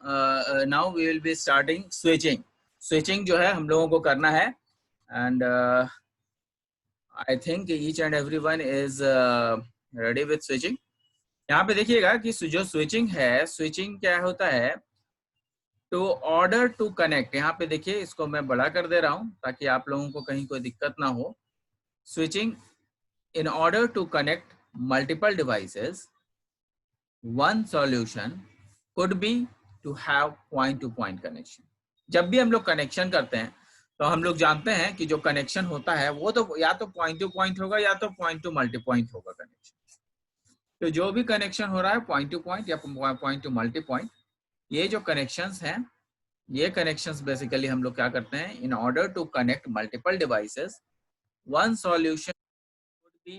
Now we will be starting switching. Switching जो है हम लोगों को करना है, and I think each and everyone is ready with switching. यहाँ पे देखिएगा कि जो स्विचिंग है, स्विचिंग क्या होता है, टू ऑर्डर टू कनेक्ट। यहाँ पे देखिए, इसको मैं बड़ा कर दे रहा हूँ ताकि आप लोगों को कहीं कोई दिक्कत ना हो। Switching in order to connect multiple devices, one solution could be to have point to point connection। जब भी हम लोग कनेक्शन करते हैं तो हम लोग जानते हैं कि जो कनेक्शन होता है वो तो या तो पॉइंट टू पॉइंट होगा या तो पॉइंट टू मल्टी पॉइंट होगा कनेक्शन। तो जो भी कनेक्शन हो रहा है पॉइंट टू पॉइंट या पॉइंट टू मल्टी पॉइंट, ये जो कनेक्शंस हैं, ये कनेक्शंस बेसिकली हम लोग क्या करते हैं, in order to connect multiple devices, one solution would be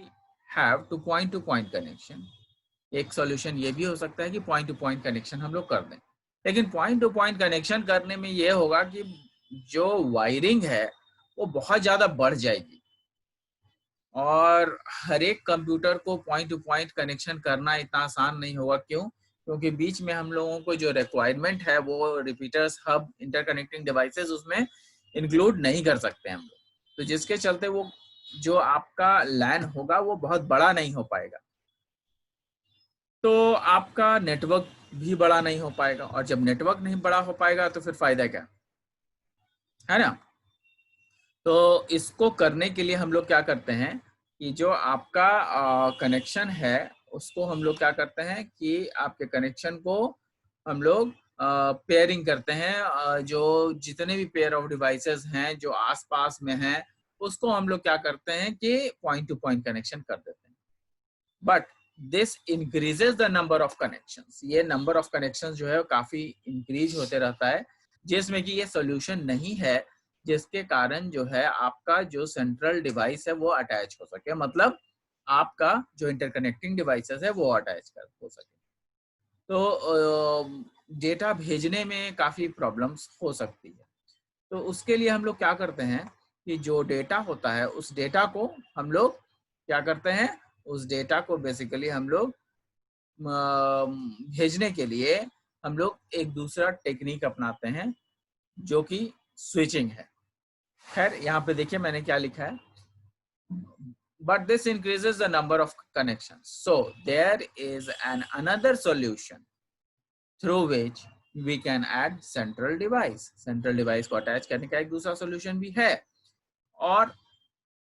have to point connection। एक सॉल्यूशन ये भी हो सकता है कि पॉइंट टू पॉइंट कनेक्शन हम लोग कर दें, लेकिन पॉइंट टू पॉइंट कनेक्शन करने में ये होगा कि जो वायरिंग है वो बहुत ज्यादा बढ़ जाएगी, और हर एक कंप्यूटर को पॉइंट टू पॉइंट कनेक्शन करना इतना आसान नहीं होगा। क्यों? क्योंकि बीच में हम लोगों को जो रिक्वायरमेंट है वो रिपीटर्स, हब, इंटरकनेक्टिंग डिवाइसेस उसमें इंक्लूड नहीं कर सकते हम लोग, तो जिसके चलते वो जो आपका लैन होगा वो बहुत बड़ा नहीं हो पाएगा, तो आपका नेटवर्क भी बड़ा नहीं हो पाएगा, और जब नेटवर्क नहीं बड़ा हो पाएगा तो फिर फायदा क्या है ना। तो इसको करने के लिए हम लोग क्या करते हैं कि जो आपका कनेक्शन है उसको हम लोग क्या करते हैं कि आपके कनेक्शन को हम लोग पेयरिंग करते हैं। जो जितने भी पेयर ऑफ डिवाइसेस हैं जो आसपास में हैं उसको हम लोग क्या करते हैं कि पॉइंट टू पॉइंट कनेक्शन कर देते हैं। But this increases the number of connections. ये नंबर ऑफ कनेक्शंस जो है काफी इंक्रीज होते रहता है, जिसमें कि ये सोल्यूशन नहीं है जिसके कारण जो है आपका जो सेंट्रल डिवाइस है वो अटैच हो सके, मतलब आपका जो इंटरकनेक्टिंग डिवाइसेस है वो अटैच हो सके। तो डेटा भेजने में काफी प्रॉब्लम्स हो सकती है। तो उसके लिए हम लोग क्या करते हैं कि जो डेटा होता है उस डेटा को हम लोग क्या करते हैं, उस डेटा को बेसिकली हम लोग भेजने के लिए हम लोग एक दूसरा टेक्निक अपनाते हैं जो कि स्विचिंग है। खैर यहाँ पे देखिए मैंने क्या लिखा है, but this increases the number of connections, so there is an another solution through which we can add central device। central device को अटैच करने का एक दूसरा solution भी है, और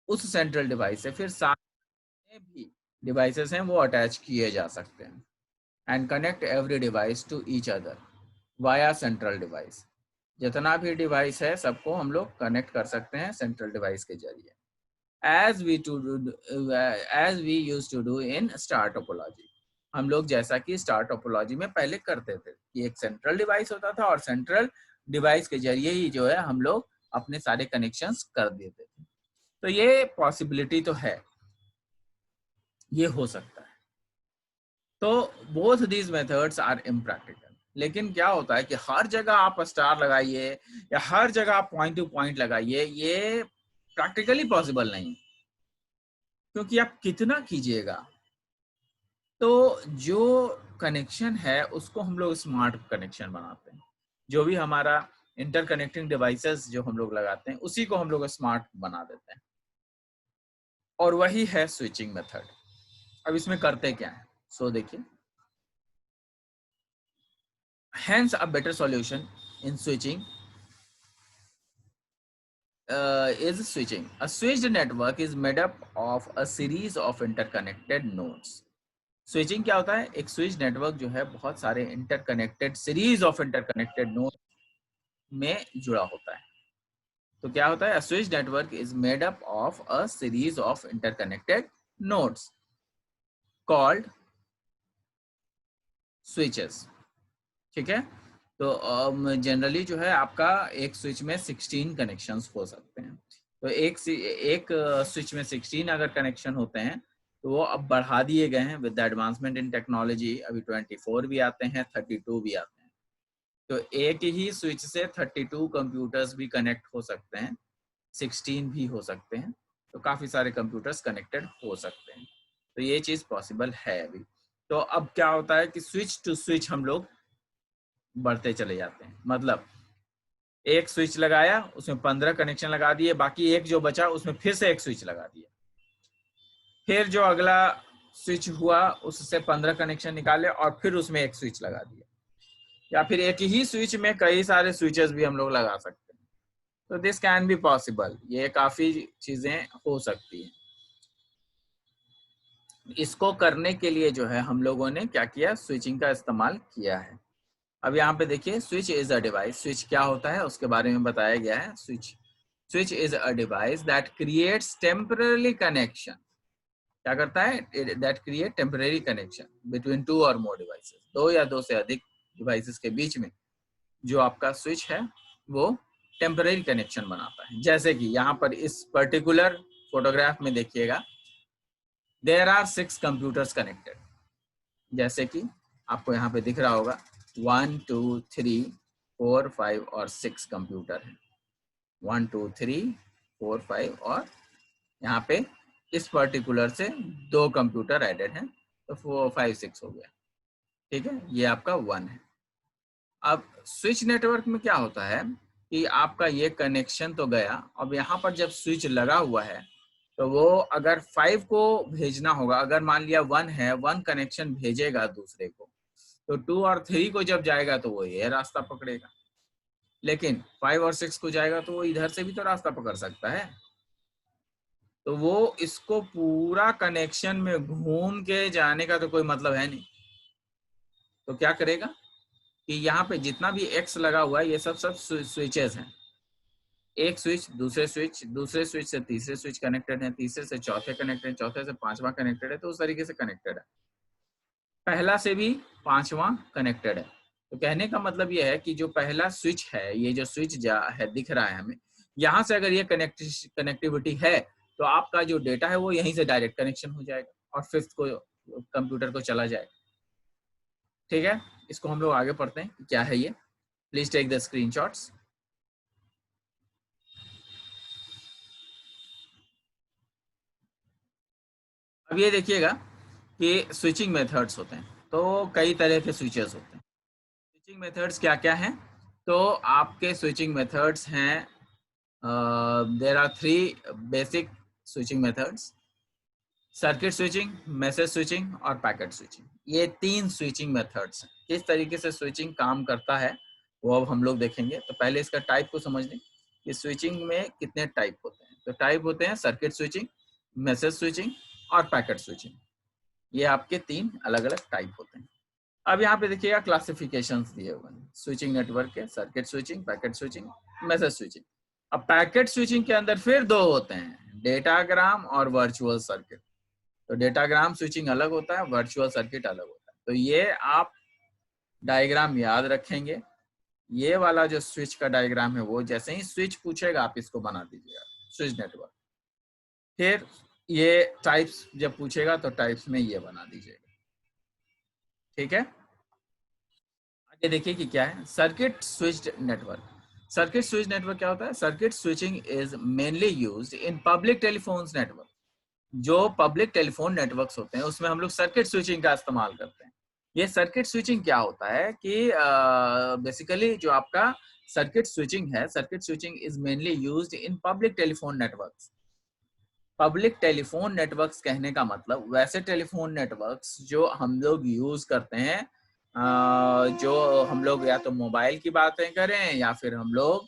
उस central device से फिर सारे भी devices हैं वो अटैच किए जा सकते हैं, and connect every device to each other via central device। जितना भी डिवाइस है सबको हम लोग कनेक्ट कर सकते हैं सेंट्रल डिवाइस के जरिए, as we used to do in star topology. हम लोग जैसा कि स्टार टोपोलॉजी में पहले करते थे कि एक सेंट्रल डिवाइस होता था और सेंट्रल डिवाइस के जरिए ही जो है हम लोग अपने सारे कनेक्शंस कर देते थे। तो ये पॉसिबिलिटी तो है, ये हो सकता है। तो both these methods are impractical. लेकिन क्या होता है कि हर जगह आप स्टार लगाइए या हर जगह आप पॉइंट टू पॉइंट लगाइए, ये प्रैक्टिकली पॉसिबल नहीं, क्योंकि आप कितना कीजिएगा। तो जो कनेक्शन है उसको हम लोग स्मार्ट कनेक्शन बनाते हैं। जो भी हमारा इंटरकनेक्टिंग डिवाइसेस जो हम लोग लगाते हैं उसी को हम लोग स्मार्ट बना देते हैं, और वही है स्विचिंग मेथड। अब इसमें करते क्या है, सो देखिए, hence a better solution in switching is switching। A switched network is made up of a series of interconnected nodes। Switching क्या होता है, एक स्विच नेटवर्क जो है बहुत सारे interconnected, series of interconnected node में जुड़ा होता है। तो क्या होता है, switch network is made up of a series of interconnected nodes called switches. ठीक है, तो जनरली जो है आपका एक स्विच में 16 कनेक्शंस हो सकते हैं। तो एक स्विच में 16 अगर कनेक्शन होते हैं तो वो अब बढ़ा दिए गए हैं with the advancement in technology. अभी 24 भी आते हैं, 32 भी आते हैं। तो एक ही स्विच से 32 कंप्यूटर्स भी कनेक्ट हो सकते हैं, 16 भी हो सकते हैं, तो काफी सारे कंप्यूटर्स कनेक्टेड हो सकते हैं। तो ये चीज पॉसिबल है अभी। तो अब क्या होता है कि स्विच टू स्विच हम लोग बढ़ते चले जाते हैं। मतलब एक स्विच लगाया, उसमें 15 कनेक्शन लगा दिए, बाकी एक जो बचा उसमें फिर से एक स्विच लगा दिया, फिर जो अगला स्विच हुआ उससे 15 कनेक्शन निकाले और फिर उसमें एक स्विच लगा दिया, या फिर एक ही स्विच में कई सारे स्विचेस भी हम लोग लगा सकते हैं। तो दिस कैन बी पॉसिबल, ये काफी चीजें हो सकती हैं। इसको करने के लिए जो है हम लोगों ने क्या किया, स्विचिंग का इस्तेमाल किया है। अब यहाँ पे देखिए, switch is a device, switch क्या होता है उसके बारे में बताया गया है। Switch is a device that creates temporary connection, क्या करता है, that create temporary connection between two और मोर डिवाइसेस, दो या दो से अधिक डिवाइसेस के बीच में जो आपका स्विच है वो टेम्पररी कनेक्शन बनाता है। जैसे कि यहाँ पर इस पर्टिकुलर फोटोग्राफ में देखिएगा, देयर आर 6 कंप्यूटर्स कनेक्टेड, जैसे कि आपको यहाँ पे दिख रहा होगा 1 2 3 4 5 और 6 कंप्यूटर है। 1 2 3 4 5 और यहाँ पे इस पर्टिकुलर से 2 कंप्यूटर एडेड हैं, तो 4 5 6 हो गया। ठीक है, ये आपका 1 है। अब स्विच नेटवर्क में क्या होता है कि आपका ये कनेक्शन तो गया, अब यहाँ पर जब स्विच लगा हुआ है तो वो अगर 5 को भेजना होगा, अगर मान लिया 1 है, 1 कनेक्शन भेजेगा दूसरे को, तो 2 और 3 को जब जाएगा तो वो ये रास्ता पकड़ेगा, लेकिन 5 और 6 को जाएगा तो वो इधर से भी तो रास्ता पकड़ सकता है। तो वो इसको पूरा कनेक्शन में घूम के जाने का तो कोई मतलब है नहीं। तो क्या करेगा कि यहाँ पे जितना भी एक्स लगा हुआ है ये सब स्विचेस हैं। एक स्विच दूसरे स्विच से तीसरे स्विच कनेक्टेड है, तीसरे से चौथे कनेक्टेड है, चौथे से पांचवा कनेक्टेड है, तो उस तरीके से कनेक्टेड है। पहला से भी पांचवा कनेक्टेड है। तो कहने का मतलब ये है कि जो पहला स्विच है, ये जो स्विच है दिख रहा है हमें, यहाँ से अगर ये कनेक्टिविटी है तो आपका जो डेटा है वो यहीं से डायरेक्ट कनेक्शन हो जाएगा और फिफ्थ को कंप्यूटर को चला जाएगा। ठीक है, इसको हम लोग आगे पढ़ते हैं क्या है ये। Please take the screenshots. अब ये देखिएगा कि स्विचिंग मेथड्स होते हैं, तो कई तरह के स्विचेस होते हैं। स्विचिंग मेथड्स क्या क्या हैं, तो आपके स्विचिंग मेथड्स हैं, there are 3 basic switching methods, circuit switching, message switching और पैकेट स्विचिंग। ये 3 स्विचिंग मेथड्स हैं। किस तरीके से स्विचिंग काम करता है वो अब हम लोग देखेंगे। तो पहले इसका टाइप को समझ लें कि स्विचिंग में कितने टाइप होते हैं। तो टाइप होते हैं सर्किट स्विचिंग, मैसेज स्विचिंग और पैकेट स्विचिंग। ये आपके 3 अलग अलग टाइप होते हैं। अब यहाँ पे देखिएगा क्लासिफिकेशंस दिए हुए हैं स्विचिंग नेटवर्क के, circuit switching, packet switching, message switching. अब पैकेट स्विचिंग के अंदर फिर 2 होते हैं, डेटाग्राम और वर्चुअल सर्किट। तो डेटाग्राम स्विचिंग अलग होता है, वर्चुअल सर्किट अलग होता है। तो ये आप डायग्राम याद रखेंगे। ये वाला जो स्विच का डायग्राम है वो जैसे ही स्विच पूछेगा आप इसको बना दीजिएगा, स्विच नेटवर्क। फिर ये टाइप्स जब पूछेगा तो टाइप्स में ये बना दीजिएगा। ठीक है, आगे देखिए कि क्या है circuit switched network. Circuit switch network क्या होता है, circuit switching is mainly used in public telephones network. जो पब्लिक टेलीफोन नेटवर्क्स होते हैं उसमें हम लोग सर्किट स्विचिंग का इस्तेमाल करते हैं। ये सर्किट स्विचिंग क्या होता है कि बेसिकली जो आपका सर्किट स्विचिंग है, circuit switching is mainly used in public telephone networks. Public telephone networks कहने का मतलब वैसे टेलीफोन नेटवर्क्स जो हम लोग यूज करते हैं, जो हम लोग या तो मोबाइल की बातें करें या फिर हम लोग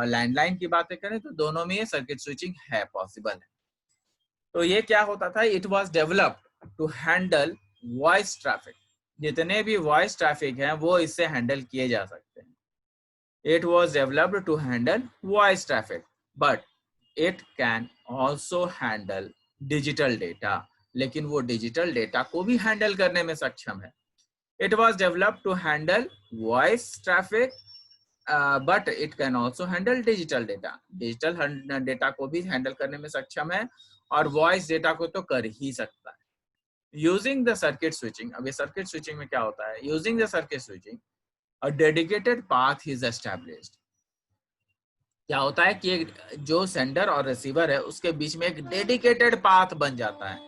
लैंडलाइन की बातें करें, तो दोनों में ये सर्किट स्विचिंग है, पॉसिबल है। तो ये क्या होता था, it was developed to handle voice traffic. जितने भी वॉइस ट्रैफिक हैं वो इससे हैंडल किए जा सकते हैं। It was developed to handle voice traffic but it can also handle digital data, लेकिन वो डिजिटल डेटा को भी हैंडल करने में सक्षम है। It was developed to handle voice traffic but it can also handle digital data. Digital data को भी हैंडल करने में सक्षम है और वॉइस डेटा को तो कर ही सकता है। यूजिंग द सर्किट स्विचिंग, अब ये सर्किट स्विचिंग में क्या होता है, using the circuit switching a dedicated path is established. क्या होता है कि जो सेंडर और रिसीवर है उसके बीच में एक डेडिकेटेड पाथ बन जाता है।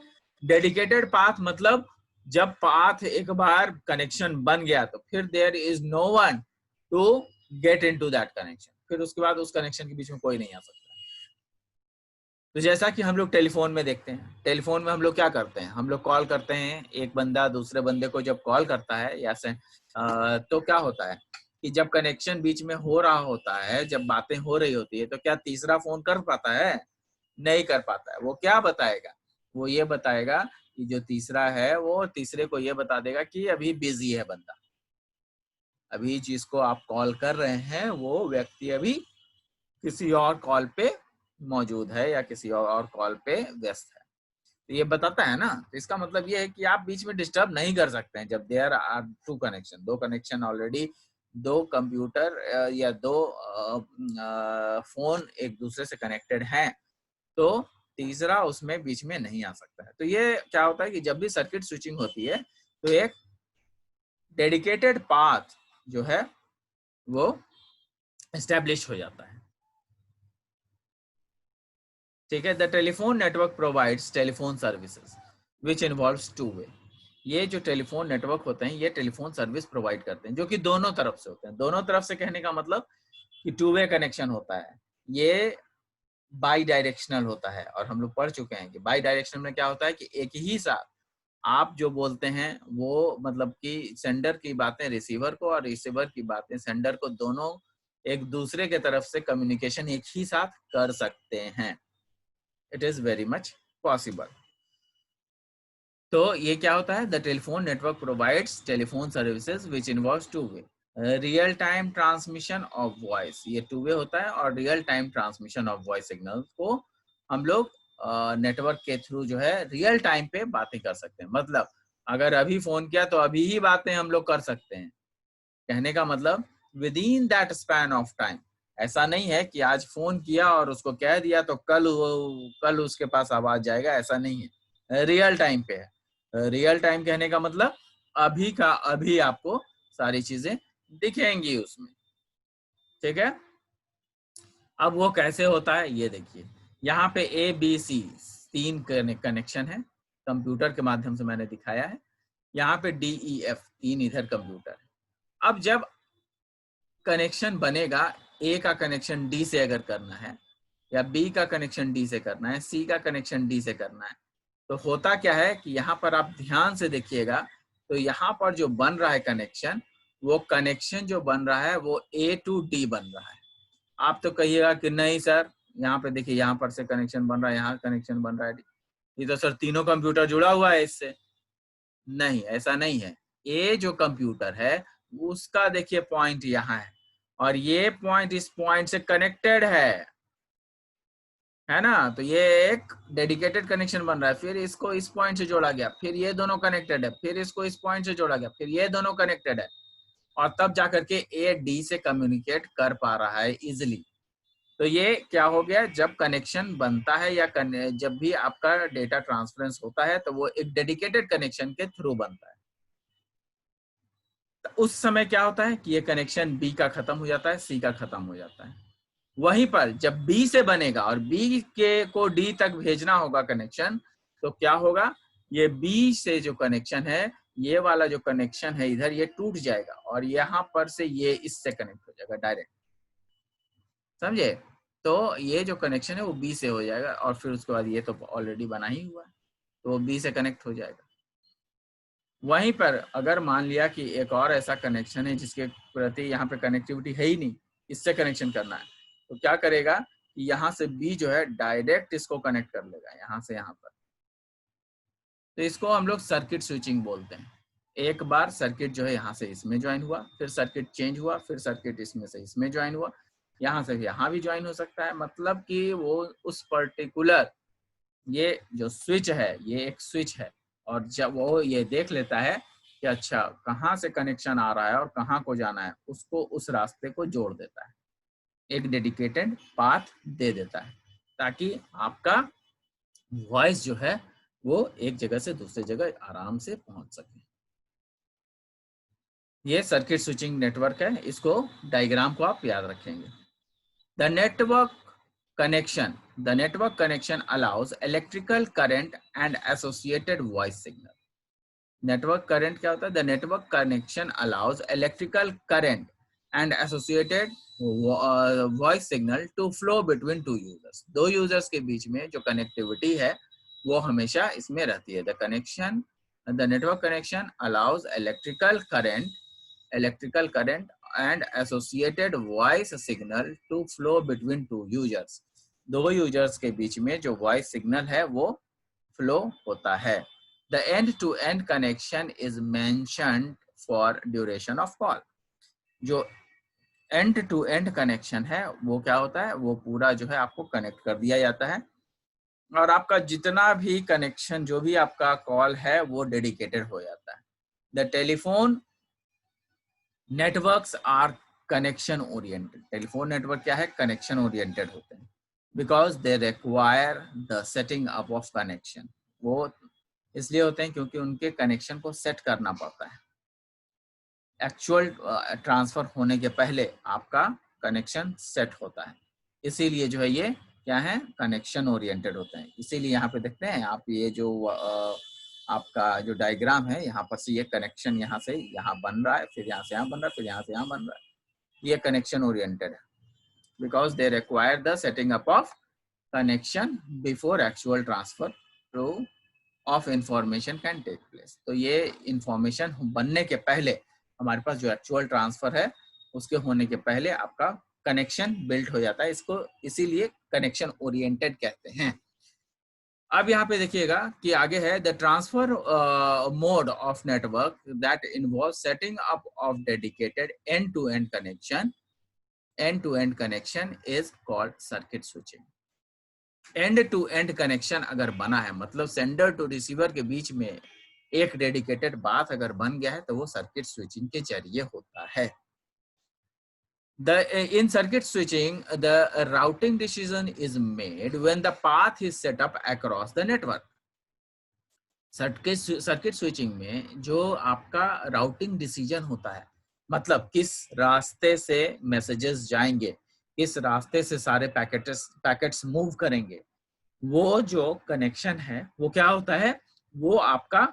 डेडिकेटेड पाथ मतलब जब पाथ एक बार कनेक्शन बन गया तो फिर there is no one to get into that connection, फिर उसके बाद उस कनेक्शन के बीच में कोई नहीं आ सकता। तो जैसा कि हम लोग टेलीफोन में देखते हैं, टेलीफोन में हम लोग क्या करते हैं, हम लोग कॉल करते हैं, एक बंदा दूसरे बंदे को जब कॉल करता है या से तो क्या होता है कि जब कनेक्शन बीच में हो रहा होता है, जब बातें हो रही होती है, तो क्या तीसरा फोन कर पाता है? नहीं कर पाता है। वो क्या बताएगा? वो ये बताएगा कि जो तीसरा है वो तीसरे को ये बता देगा कि अभी बिजी है बंदा, अभी जिसको आप कॉल कर रहे हैं वो व्यक्ति अभी किसी और कॉल पे मौजूद है या किसी और कॉल पे व्यस्त है। तो ये बताता है ना, तो इसका मतलब ये है कि आप बीच में डिस्टर्ब नहीं कर सकते हैं जब देयर आर टू कनेक्शन, दो कनेक्शन ऑलरेडी, दो कंप्यूटर या दो फोन एक दूसरे से कनेक्टेड हैं, तो तीसरा उसमें बीच में नहीं आ सकता है। तो ये क्या होता है कि जब भी सर्किट स्विचिंग होती है तो एक डेडिकेटेड पाथ जो है वो एस्टेब्लिश हो जाता है। ठीक है। The telephone network provides telephone services which involves two way. ये जो टेलीफोन नेटवर्क होते हैं ये टेलीफोन सर्विस प्रोवाइड करते हैं, जो कि दोनों तरफ से होते हैं। दोनों तरफ से कहने का मतलब कि टू वे कनेक्शन होता है, ये बाई डायरेक्शनल होता है। और हम लोग पढ़ चुके हैं कि बाई डायरेक्शनल में क्या होता है कि एक ही साथ आप जो बोलते हैं वो मतलब कि सेंडर की बातें रिसीवर को और रिसीवर की बातें सेंडर को, दोनों एक दूसरे के तरफ से कम्युनिकेशन एक ही साथ कर सकते हैं। It is very much possible. तो ये क्या होता है? The telephone network provides telephone services which involves two way real time transmission of voice. ये टू वे होता है और real time transmission of voice signal को हम लोग नेटवर्क के थ्रू जो है रियल टाइम पे बातें कर सकते हैं। मतलब अगर अभी फोन किया तो अभी ही बातें हम लोग कर सकते हैं। कहने का मतलब with in that span of time. ऐसा नहीं है कि आज फोन किया और उसको कह दिया तो कल उसके पास आवाज जाएगा, ऐसा नहीं है। रियल टाइम पे है। रियल टाइम कहने का मतलब अभी का अभी आपको सारी चीजें दिखेंगी उसमें। ठीक है। अब वो कैसे होता है ये देखिए, यहाँ पे ABC 3 कनेक्शन है, कंप्यूटर के माध्यम से मैंने दिखाया है। यहाँ पे DEF 3 इधर कंप्यूटर है। अब जब कनेक्शन बनेगा, A का कनेक्शन D से अगर करना है या B का कनेक्शन D से करना है, C का कनेक्शन D से करना है, तो होता क्या है कि यहाँ पर आप ध्यान से देखिएगा, तो यहाँ पर जो बन रहा है कनेक्शन, वो कनेक्शन जो बन रहा है वो A to D बन रहा है। आप तो कहिएगा कि नहीं सर, यहाँ पे देखिए यहाँ पर से कनेक्शन बन रहा है, यहाँ कनेक्शन बन रहा है, ये तो सर तीनों कंप्यूटर जुड़ा हुआ है इससे। नहीं, ऐसा नहीं है। ये जो कंप्यूटर है उसका देखिए पॉइंट यहाँ है और ये पॉइंट इस पॉइंट से कनेक्टेड है ना। तो ये एक डेडिकेटेड कनेक्शन बन रहा है, फिर इसको इस पॉइंट से जोड़ा गया, फिर ये दोनों कनेक्टेड है, फिर इसको इस पॉइंट से जोड़ा गया, फिर ये दोनों कनेक्टेड है, और तब जाकर के ए डी से कम्युनिकेट कर पा रहा है इजिली। तो ये क्या हो गया, जब कनेक्शन बनता है या जब भी आपका डेटा ट्रांसफरेंस होता है तो वो एक डेडिकेटेड कनेक्शन के थ्रू बनता है। तो उस समय क्या होता है कि ये कनेक्शन बी का खत्म हो जाता है, सी का खत्म हो जाता है। वहीं पर जब बी से बनेगा और बी के को डी तक भेजना होगा कनेक्शन, तो क्या होगा, ये बी से जो कनेक्शन है, ये वाला जो कनेक्शन है इधर, ये टूट जाएगा और यहाँ पर से ये इससे कनेक्ट हो जाएगा डायरेक्ट। समझे? तो ये जो कनेक्शन है वो बी से हो जाएगा और फिर उसके बाद ये तो ऑलरेडी बना ही हुआ है, तो वो बी से कनेक्ट हो जाएगा। वहीं पर अगर मान लिया कि एक और ऐसा कनेक्शन है जिसके प्रति यहाँ पे कनेक्टिविटी है ही नहीं, इससे कनेक्शन करना है, तो क्या करेगा कि यहाँ से बी जो है डायरेक्ट इसको कनेक्ट कर लेगा यहाँ से यहाँ पर। तो इसको हम लोग सर्किट स्विचिंग बोलते हैं। एक बार सर्किट जो है यहाँ से इसमें ज्वाइन हुआ, फिर सर्किट चेंज हुआ, फिर सर्किट इसमें से इसमें ज्वाइन हुआ, यहाँ से यहाँ भी ज्वाइन हो सकता है। मतलब कि वो उस पर्टिकुलर ये जो स्विच है ये एक स्विच है, और जब वो ये देख लेता है कि अच्छा कहाँ से कनेक्शन आ रहा है और कहाँ को जाना है, उसको उस रास्ते को जोड़ देता है, एक डेडिकेटेड पाथ दे देता है, ताकि आपका वॉइस जो है वो एक जगह से दूसरी जगह आराम से पहुंच सके। ये सर्किट स्विचिंग नेटवर्क है, इसको डायग्राम को आप याद रखेंगे। The network connection allows electrical current and associated voice signal. Network current क्या होता है? The network connection allows electrical current and associated voice signal to flow between two users. दो users के बीच में जो connectivity है वो हमेशा इसमें रहती है. The network connection allows electrical current and associated voice signal to flow between two users. दो users के बीच में जो voice signal है वो flow होता है. The end-to-end connection is mentioned for duration of call. जो end-to-end connection है वो क्या होता है, वो पूरा जो है आपको कनेक्ट कर दिया जाता है और आपका जितना भी कनेक्शन जो भी आपका कॉल है वो डेडिकेटेड हो जाता है. The telephone networks are connection oriented. Telephone network क्या है, कनेक्शन ओरिएंटेड होते हैं because they require the setting up of connection. वो इसलिए होते हैं क्योंकि उनके कनेक्शन को सेट करना पड़ता है. एक्चुअल ट्रांसफर होने के पहले आपका कनेक्शन सेट होता है, इसीलिए जो है ये क्या है, कनेक्शन ओरिएंटेड होते हैं. इसीलिए यहाँ पे देखते हैं आप, ये जो आपका जो डायग्राम है यहाँ पर से ये कनेक्शन यहाँ से यहाँ बन रहा है, फिर यहाँ से यहाँ बन रहा है, फिर यहाँ से यहाँ बन रहा है. ये कनेक्शन ओरिएंटेड है because they require the setting up of connection before actual transfer to of information can take place. तो ये इंफॉर्मेशन बनने के पहले हमारे पास जो एक्चुअल ट्रांसफर है उसके होने के पहले आपका कनेक्शन बिल्ड हो जाता है. इसको इसीलिए कनेक्शन ओरिएंटेड कहते हैं. अब यहाँ पे देखिएगा कि आगे है the transfer mode of network that involve setting up of dedicated end to end connection is called circuit switching. End to end connection अगर बना है मतलब सेंडर टू रिसीवर के बीच में एक डेडिकेटेड बात अगर बन गया है तो वो सर्किट स्विचिंग के जरिए होता है. In circuit switching, the routing decision is made when the path is set up across the network. Circuit switching में जो आपका राउटिंग डिसीजन होता है मतलब किस रास्ते से मैसेजेस जाएंगे, किस रास्ते से सारे पैकेट्स मूव करेंगे, वो जो कनेक्शन है वो क्या होता है, वो आपका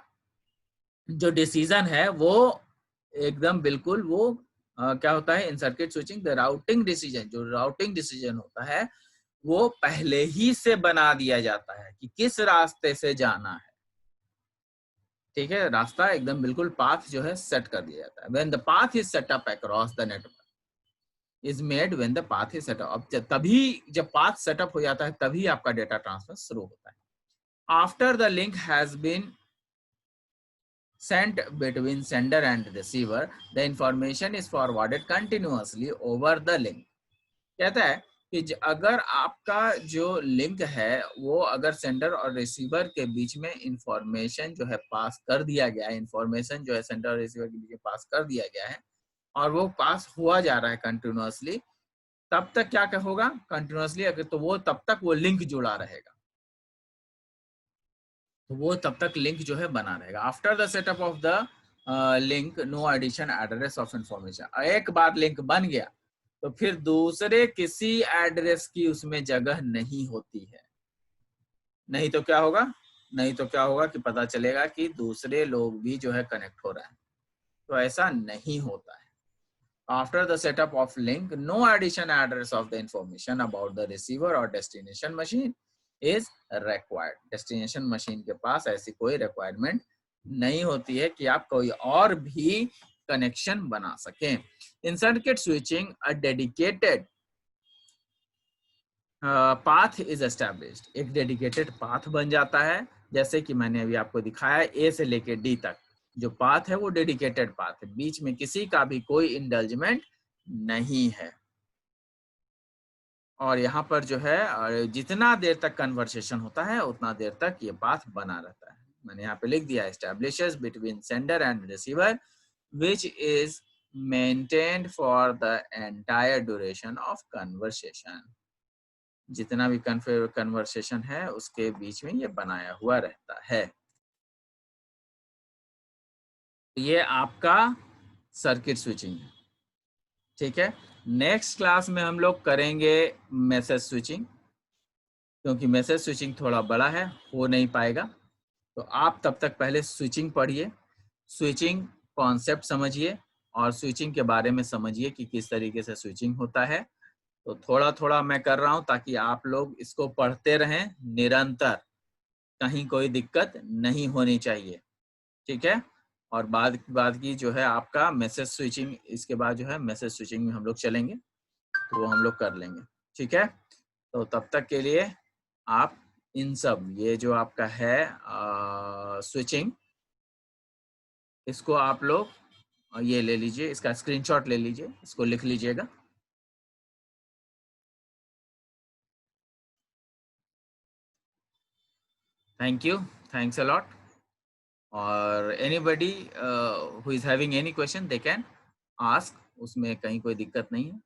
जो डिसीजन है वो एकदम बिल्कुल वो क्या होता है in circuit switching. The routing decision, जो राउटिंग डिसीजन होता है वो पहले ही से बना दिया जाता है कि किस रास्ते से जाना है. ठीक है, रास्ता एकदम बिल्कुल पाथ जो है सेट कर दिया जाता है. When the path is set up across the network is made when the path is set up. तभी जब पाथ सेटअप हो जाता है तभी आपका डेटा ट्रांसफर शुरू होता है. After the link has been sent between sender and receiver, the information is forwarded continuously over the link. कहता है कि अगर आपका जो लिंक है वो अगर सेंडर और रिसीवर के बीच में इंफॉर्मेशन जो है पास कर दिया गया है, इंफॉर्मेशन जो है सेंडर और रिसीवर के बीच में पास कर दिया गया है और वो पास हुआ जा रहा है कंटिन्यूअसली, तब तक क्या होगा, कंटिन्यूअसली अगर तो वो तब तक वो लिंक जुड़ा रहेगा, तो वो तब तक लिंक जो है बना रहेगा. After the setup of the link no addition address of information. एक बार लिंक बन गया तो फिर दूसरे किसी एड्रेस की उसमें जगह नहीं होती है. नहीं तो क्या होगा कि पता चलेगा कि दूसरे लोग भी जो है कनेक्ट हो रहे हैं, तो ऐसा नहीं होता है. After the setup of link no addition address of the information about the receiver और destination machine is required. Destination machine के पास ऐसी कोई रिक्वायरमेंट नहीं होती है कि आप कोई और भी कनेक्शन बना सकें. In circuit switching a dedicated path is established. एक डेडिकेटेड पाथ बन जाता है, जैसे कि मैंने अभी आपको दिखाया ए से लेके डी तक जो पाथ है वो डेडिकेटेड पाथ है, बीच में किसी का भी कोई इंडल्जमेंट नहीं है. और यहाँ पर जो है जितना देर तक कन्वर्सेशन होता है उतना देर तक ये पाथ बना रहता है. मैंने यहाँ पे लिख दिया establishes between sender and receiver which is maintained for the entire duration of conversation. जितना भी कन्वर्सेशन है उसके बीच में ये बनाया हुआ रहता है. ये आपका सर्किट स्विचिंग है. ठीक है, नेक्स्ट क्लास में हम लोग करेंगे मैसेज स्विचिंग, क्योंकि मैसेज स्विचिंग थोड़ा बड़ा है, हो नहीं पाएगा. तो आप तब तक पहले स्विचिंग पढ़िए, स्विचिंग कॉन्सेप्ट समझिए, और स्विचिंग के बारे में समझिए कि किस तरीके से स्विचिंग होता है। तो थोड़ा थोड़ा मैं कर रहा हूँ ताकि आप लोग इसको पढ़ते रहें निरंतर, कहीं कोई दिक्कत नहीं होनी चाहिए, ठीक है। और बाद की जो है आपका मैसेज स्विचिंग, इसके बाद जो है मैसेज स्विचिंग में हम लोग चलेंगे, तो वो हम लोग कर लेंगे, ठीक है। तो तब तक के लिए आप इन सब, ये जो आपका है स्विचिंग, इसको आप लोग ये ले लीजिए, इसका स्क्रीनशॉट ले लीजिए, इसको लिख लीजिएगा। Thank you, thanks a lot. और anybody who is having any question they can ask, उसमें कहीं कोई दिक्कत नहीं है।